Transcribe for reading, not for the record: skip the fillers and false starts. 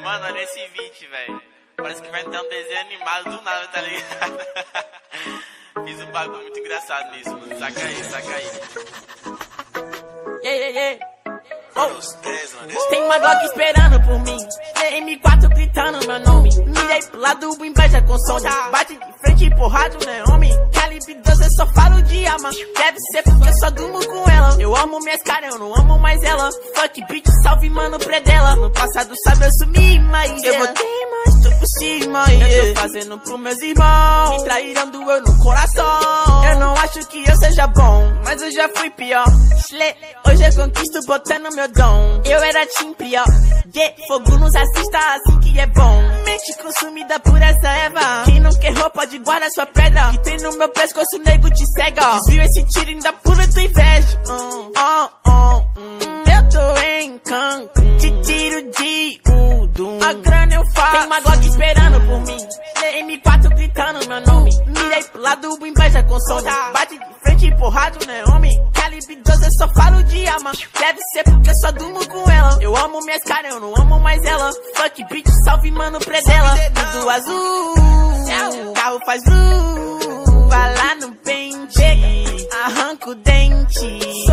Mano, olha esse vídeo, velho. Parece que vai ter um desenho animado do nada, tá ligado? Fiz um bagulho muito engraçado nisso, mano. Saca aí, saca aí. Oh. Tem uma Glock esperando por mim, M4 gritando meu nome. Mirei pro lado, inveja com som. Bate de frente empurrado, né, homem? Calibre 12, eu só falo de arma. Deve ser porque eu só durmo com ela. Eu amo minhas caras, eu não amo mais ela. Fuck bitch, salve mano, predela. No passado sabe eu sumi, mas eu voltei, mas tô por cima. Eu tô fazendo pros meus irmãos, me traíram doeu no coração. Eu não acho que eu seja bom, mas eu já fui pior. Hoje eu conquisto botando meu dom. Eu era team pior, fogo nos assista assim que é bom. Mente consumida por essa erva. Quem não quer roupa de guarda sua pedra. Que tem no meu pescoço, o nego te cega. Desvio esse tiro ainda pura tua inveja. Eu tô em Cancún, te tiro de Udum. A grana eu faço. Tem uma Glock esperando por mim, M4 gritando meu nome. Mirei pro lado, inveja com som. Bate de frente empurrado, né, homem? Calibre 12, eu só falo de arma. Deve ser porque eu só durmo com ela. Eu amo minhas caras, eu não amo mais ela. Fuck bitch, salve mano, predela. Tudo azul, carro faz blue. Vai lá no pente, arranca o dente.